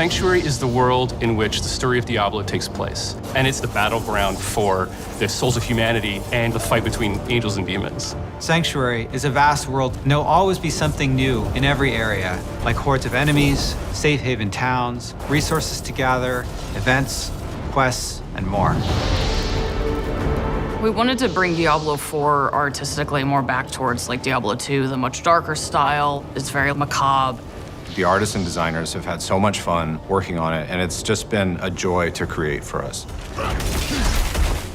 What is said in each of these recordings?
Sanctuary is the world in which the story of Diablo takes place. And it's the battleground for the souls of humanity and the fight between angels and demons. Sanctuary is a vast world, and there'll always be something new in every area, like hordes of enemies, safe haven towns, resources to gather, events, quests, and more. We wanted to bring Diablo IV artistically more back towards like Diablo II, the much darker style. It's very macabre. The artists and designers have had so much fun working on it, and it's just been a joy to create for us.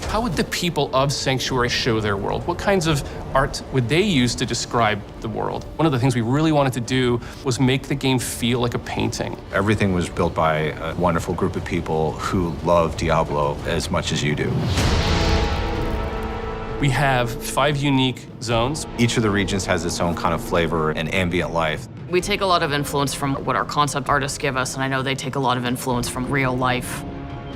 How would the people of Sanctuary show their world? What kinds of art would they use to describe the world? One of the things we really wanted to do was make the game feel like a painting. Everything was built by a wonderful group of people who love Diablo as much as you do. We have 5 unique zones. Each of the regions has its own kind of flavor and ambient life. We take a lot of influence from what our concept artists give us, and I know they take a lot of influence from real life.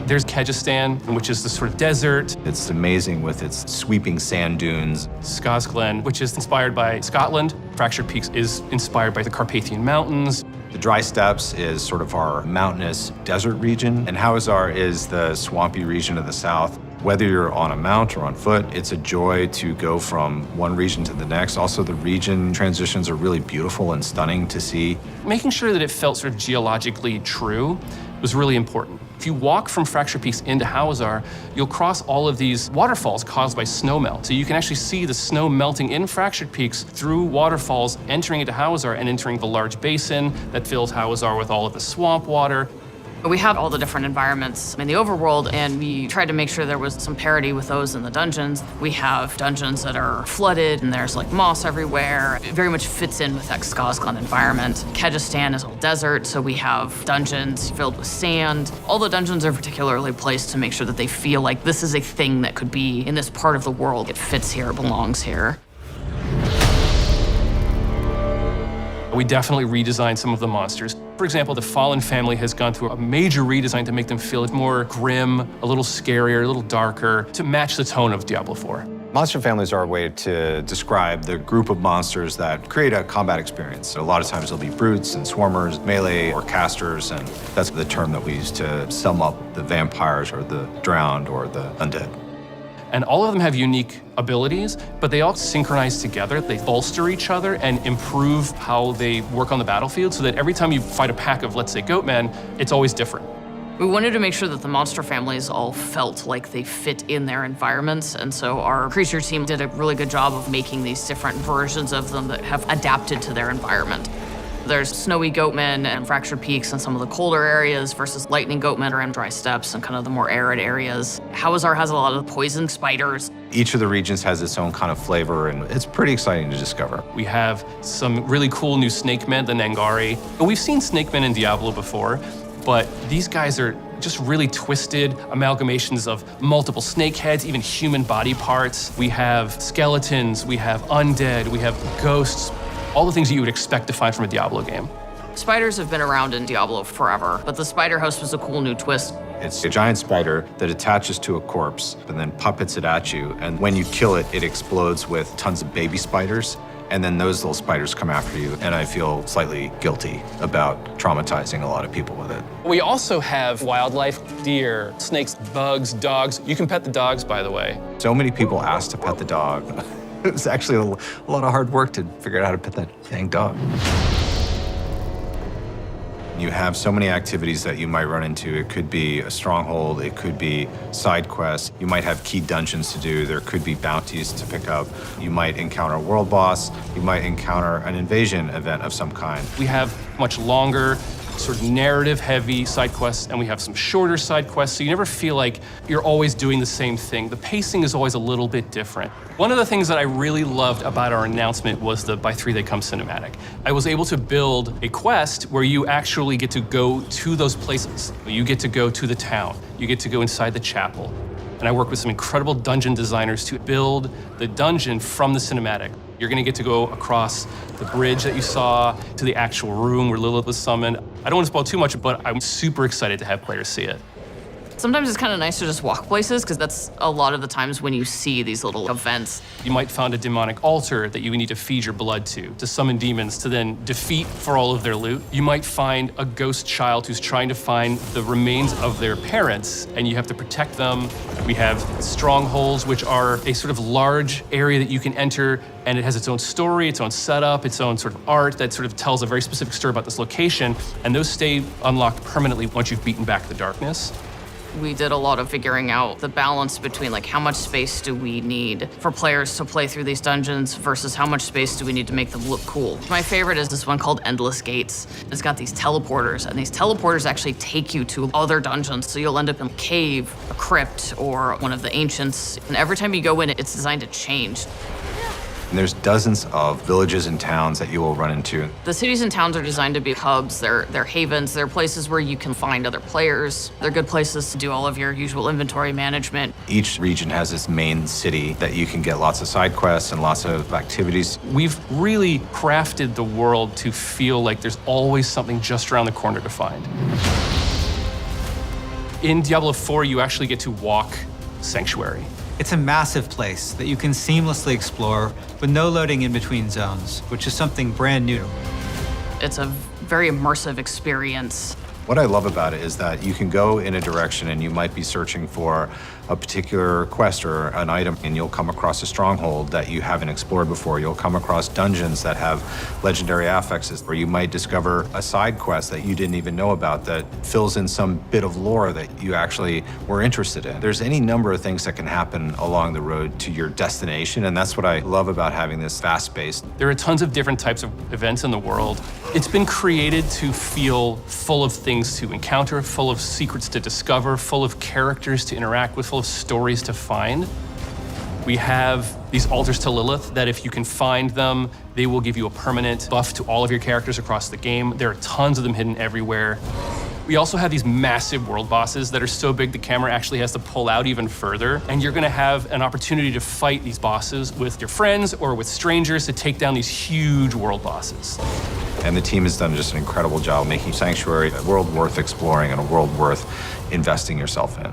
There's Kyrgyzstan, which is the sort of desert. It's amazing with its sweeping sand dunes. Skazglen, which is inspired by Scotland. Fractured Peaks is inspired by the Carpathian Mountains. The Dry Steppes is sort of our mountainous desert region, and Hawazar is the swampy region of the south. Whether you're on a mount or on foot, it's a joy to go from one region to the next. Also, the region transitions are really beautiful and stunning to see. Making sure that it felt sort of geologically true was really important. If you walk from Fractured Peaks into Hawazar, you'll cross all of these waterfalls caused by snow melt. So you can actually see the snow melting in Fractured Peaks through waterfalls, entering into Hawazar and entering the large basin that fills Hawazar with all of the swamp water. We have all the different environments in the overworld, and we tried to make sure there was some parity with those in the dungeons. We have dungeons that are flooded, and there's like moss everywhere. It very much fits in with that Skazglen environment. Kyrgyzstan is all desert, so we have dungeons filled with sand. All the dungeons are particularly placed to make sure that they feel like this is a thing that could be in this part of the world. It fits here, it belongs here. We definitely redesigned some of the monsters. For example, the Fallen family has gone through a major redesign to make them feel more grim, a little scarier, a little darker, to match the tone of Diablo IV. Monster families are a way to describe the group of monsters that create a combat experience. So a lot of times there'll be brutes and swarmers, melee or casters, and that's the term that we use to sum up the vampires or the drowned or the undead. And all of them have unique abilities, but they all synchronize together. They bolster each other and improve how they work on the battlefield so that every time you fight a pack of, let's say, goatmen, it's always different. We wanted to make sure that the monster families all felt like they fit in their environments, and so our creature team did a really good job of making these different versions of them that have adapted to their environment. There's snowy goatmen and Fractured Peaks in some of the colder areas versus lightning goatmen around Dry Steppes and kind of the more arid areas. Hawazar has a lot of poison spiders. Each of the regions has its own kind of flavor, and it's pretty exciting to discover. We have some really cool new snake men, the Nangari. We've seen snake men in Diablo before, but these guys are just really twisted amalgamations of multiple snake heads, even human body parts. We have skeletons, we have undead, we have ghosts. All the things that you would expect to find from a Diablo game. Spiders have been around in Diablo forever, but the spider host was a cool new twist. It's a giant spider that attaches to a corpse and then puppets it at you. And when you kill it, it explodes with tons of baby spiders. And then those little spiders come after you. And I feel slightly guilty about traumatizing a lot of people with it. We also have wildlife, deer, snakes, bugs, dogs. You can pet the dogs, by the way. So many people ask to pet the dog. It was actually a lot of hard work to figure out how to pet that dang dog. You have so many activities that you might run into. It could be a stronghold, it could be side quests. You might have key dungeons to do. There could be bounties to pick up. You might encounter a world boss. You might encounter an invasion event of some kind. We have much longer, sort of narrative-heavy side quests, and we have some shorter side quests, so you never feel like you're always doing the same thing. The pacing is always a little bit different. One of the things that I really loved about our announcement was the By 3 They Come cinematic. I was able to build a quest where you actually get to go to those places. You get to go to the town. You get to go inside the chapel. And I work with some incredible dungeon designers to build the dungeon from the cinematic. You're gonna get to go across the bridge that you saw to the actual room where Lilith was summoned. I don't want to spoil too much, but I'm super excited to have players see it. Sometimes it's kind of nice to just walk places, because that's a lot of the times when you see these little events. You might find a demonic altar that you need to feed your blood to summon demons to then defeat for all of their loot. You might find a ghost child who's trying to find the remains of their parents, and you have to protect them. We have strongholds, which are a sort of large area that you can enter, and it has its own story, its own setup, its own sort of art that sort of tells a very specific story about this location, and those stay unlocked permanently once you've beaten back the darkness. We did a lot of figuring out the balance between like how much space do we need for players to play through these dungeons versus how much space do we need to make them look cool. My favorite is this one called Endless Gates. It's got these teleporters, and these teleporters actually take you to other dungeons. So you'll end up in a cave, a crypt, or one of the ancients. And every time you go in, it's designed to change. And there's dozens of villages and towns that you will run into. The cities and towns are designed to be hubs. They're havens. They're places where you can find other players. They're good places to do all of your usual inventory management. Each region has its main city that you can get lots of side quests and lots of activities. We've really crafted the world to feel like there's always something just around the corner to find. In Diablo IV, you actually get to walk Sanctuary. It's a massive place that you can seamlessly explore with no loading in between zones, which is something brand new. It's a very immersive experience. What I love about it is that you can go in a direction and you might be searching for a particular quest or an item, and you'll come across a stronghold that you haven't explored before. You'll come across dungeons that have legendary affixes, or you might discover a side quest that you didn't even know about that fills in some bit of lore that you actually were interested in. There's any number of things that can happen along the road to your destination, and that's what I love about having this fast space. There are tons of different types of events in the world. It's been created to feel full of things to encounter, full of secrets to discover, full of characters to interact with, full of stories to find. We have these altars to Lilith that if you can find them, they will give you a permanent buff to all of your characters across the game. There are tons of them hidden everywhere. We also have these massive world bosses that are so big the camera actually has to pull out even further. And you're gonna have an opportunity to fight these bosses with your friends or with strangers to take down these huge world bosses. And the team has done just an incredible job making Sanctuary a world worth exploring and a world worth investing yourself in.